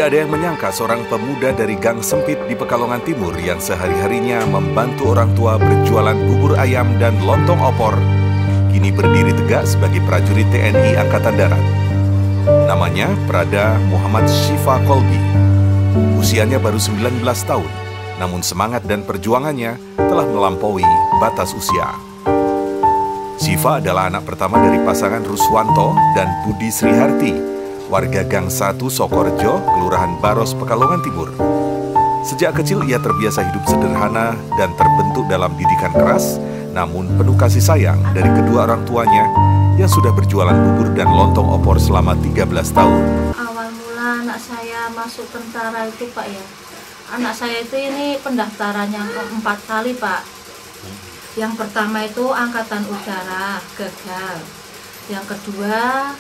Tidak ada yang menyangka seorang pemuda dari gang sempit di Pekalongan Timur yang sehari-harinya membantu orang tua berjualan bubur ayam dan lontong opor, kini berdiri tegak sebagai prajurit TNI Angkatan Darat. Namanya Prada Muhammad Syifa Kolbi. Usianya baru 19 tahun, namun semangat dan perjuangannya telah melampaui batas usia. Syifa adalah anak pertama dari pasangan Ruswanto dan Budi Sriharti, warga Gang 1 Sokorejo, Kelurahan Baros, Pekalongan Timur. Sejak kecil ia terbiasa hidup sederhana dan terbentuk dalam didikan keras, namun penuh kasih sayang dari kedua orang tuanya yang sudah berjualan bubur dan lontong opor selama 13 tahun. Awal mula anak saya masuk tentara itu Pak ya, anak saya itu ini pendaftarannya keempat kali Pak. Yang pertama itu Angkatan Udara, gagal. Yang kedua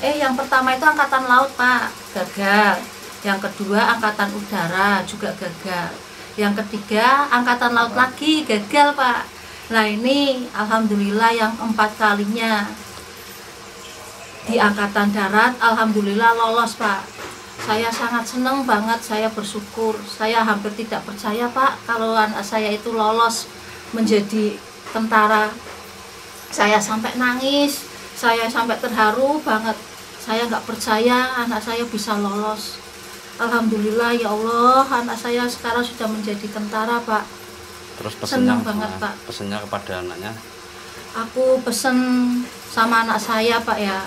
yang pertama itu Angkatan Laut Pak, gagal. Yang kedua Angkatan Udara juga gagal. Yang ketiga Angkatan Laut lagi gagal Pak. Nah ini alhamdulillah yang 4 kalinya di Angkatan Darat, alhamdulillah lolos Pak. Saya sangat senang banget, saya bersyukur. Saya hampir tidak percaya Pak kalau anak saya itu lolos menjadi tentara. Saya sampai nangis. Saya sampai terharu banget. Saya nggak percaya anak saya bisa lolos. Alhamdulillah ya Allah, anak saya sekarang sudah menjadi tentara Pak. Terus senang banget Pak. Pesennya kepada anaknya? Aku pesen sama anak saya Pak ya,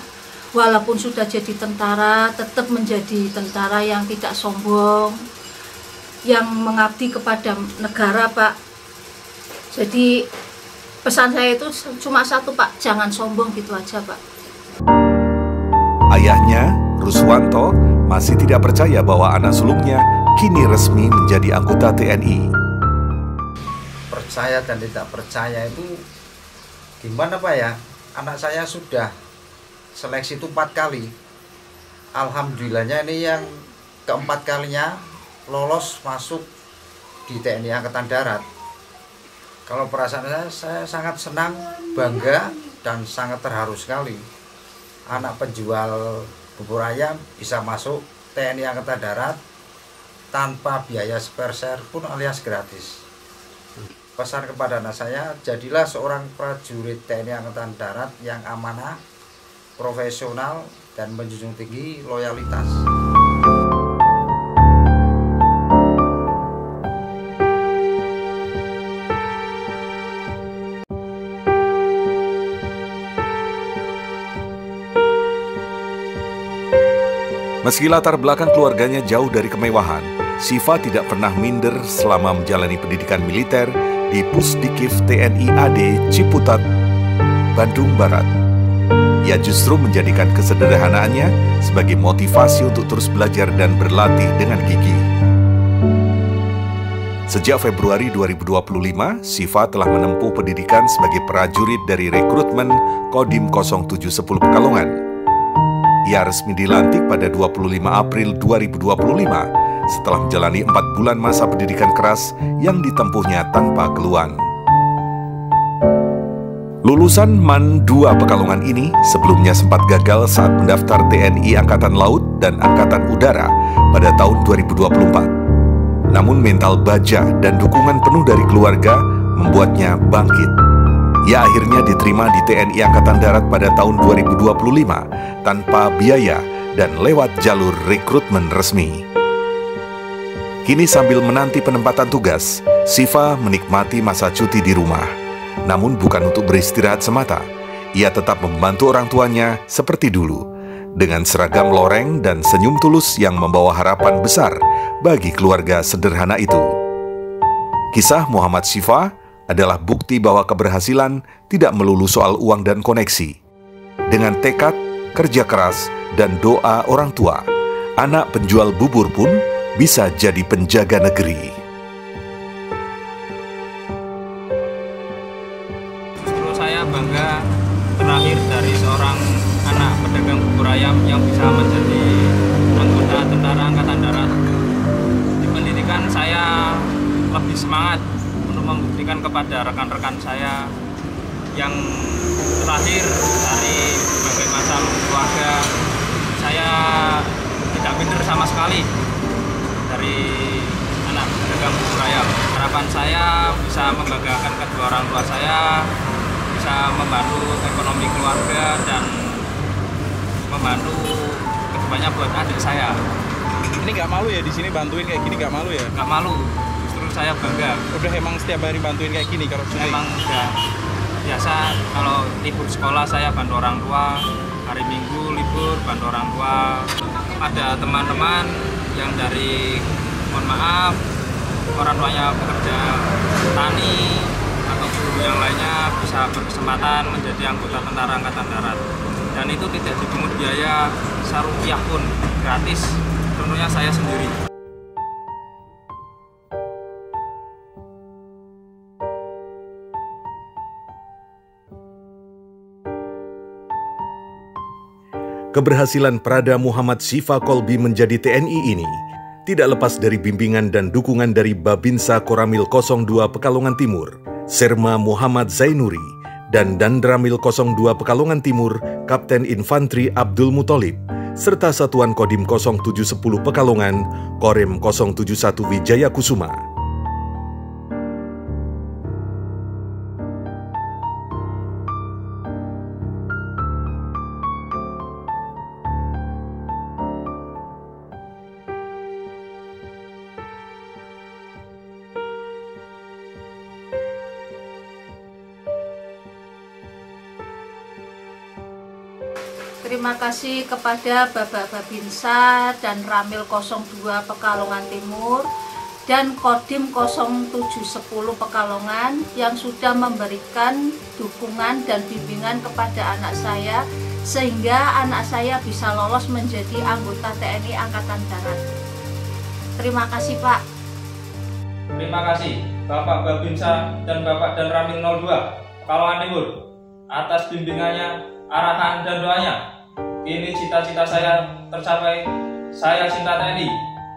walaupun sudah jadi tentara, tetap menjadi tentara yang tidak sombong, yang mengabdi kepada negara Pak. Jadi pesan saya itu cuma satu Pak, jangan sombong gitu aja Pak. Ayahnya, Ruswanto, masih tidak percaya bahwa anak sulungnya kini resmi menjadi anggota TNI. Percaya dan tidak percaya itu gimana Pak ya? Anak saya sudah seleksi itu 4 kali. Alhamdulillahnya ini yang keempat kalinya lolos masuk di TNI Angkatan Darat. Kalau perasaan saya sangat senang, bangga, dan sangat terharu sekali. Anak penjual bubur ayam bisa masuk TNI Angkatan Darat tanpa biaya sepeser pun alias gratis. Pesan kepada anak saya, jadilah seorang prajurit TNI Angkatan Darat yang amanah, profesional, dan menjunjung tinggi loyalitas. Meski latar belakang keluarganya jauh dari kemewahan, Syifa tidak pernah minder selama menjalani pendidikan militer di Pusdikif TNI AD Ciputat, Bandung Barat. Ia justru menjadikan kesederhanaannya sebagai motivasi untuk terus belajar dan berlatih dengan gigih. Sejak Februari 2025, Syifa telah menempuh pendidikan sebagai prajurit dari rekrutmen Kodim 0710 Pekalongan. Ia resmi dilantik pada 25 April 2025 setelah menjalani 4 bulan masa pendidikan keras yang ditempuhnya tanpa keluhan. Lulusan MAN 2 Pekalongan ini sebelumnya sempat gagal saat mendaftar TNI Angkatan Laut dan Angkatan Udara pada tahun 2024. Namun mental baja dan dukungan penuh dari keluarga membuatnya bangkit. Ia akhirnya diterima di TNI Angkatan Darat pada tahun 2025 tanpa biaya dan lewat jalur rekrutmen resmi. Kini sambil menanti penempatan tugas, Syifa menikmati masa cuti di rumah. Namun bukan untuk beristirahat semata, ia tetap membantu orang tuanya seperti dulu, dengan seragam loreng dan senyum tulus yang membawa harapan besar bagi keluarga sederhana itu. Kisah Muhammad Syifa adalah bukti bahwa keberhasilan tidak melulu soal uang dan koneksi. Dengan tekad, kerja keras, dan doa orang tua, anak penjual bubur pun bisa jadi penjaga negeri. Justru saya bangga terlahir dari seorang anak pedagang bubur ayam yang bisa menjadi anggota Tentara Angkatan Darat. Di pendidikan saya lebih semangat untuk membuktikan kepada rekan-rekan saya yang terlahir dari berbagai macam keluarga. Saya tidak minder sama sekali dari anak pedagang bubur ayam. Harapan saya bisa membanggakan kedua orang tua saya, bisa membantu ekonomi keluarga dan membantu kedepannya buat adik saya. Ini nggak malu ya di sini bantuin kayak gini, nggak malu ya? Nggak malu, justru saya bangga. Udah emang setiap hari bantuin kayak gini kalau sendiri? Emang udah biasa, kalau libur sekolah saya bantu orang tua, hari Minggu libur bantu orang tua. Ada teman-teman yang dari, mohon maaf, orang tuanya bekerja tani atau guru yang lainnya bisa berkesempatan menjadi anggota Tentara Angkatan Darat. Dan itu tidak dipungut biaya Rp1 pun, gratis. Tentunya saya sendiri. Keberhasilan Prada Muhammad Syifa Kolbi menjadi TNI ini tidak lepas dari bimbingan dan dukungan dari Babinsa Koramil 02 Pekalongan Timur, Serma Muhammad Zainuri, dan Dandramil 02 Pekalongan Timur, Kapten Infantri Abdul Mutolib, serta Satuan Kodim 0710 Pekalongan, Korem 071 Wijaya Kusuma. Terima kasih kepada Bapak Babinsa dan Ramil 02 Pekalongan Timur dan Kodim 0710 Pekalongan yang sudah memberikan dukungan dan bimbingan kepada anak saya sehingga anak saya bisa lolos menjadi anggota TNI Angkatan Darat. Terima kasih, Pak. Terima kasih Bapak Babinsa dan Bapak dan Ramil 02 Pekalongan Timur atas bimbingannya, arahan dan doanya. Kini cita-cita saya tercapai. Saya cinta TNI.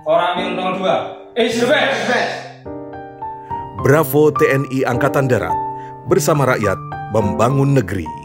Koramil 02 is the best. Bravo TNI Angkatan Darat, bersama rakyat membangun negeri.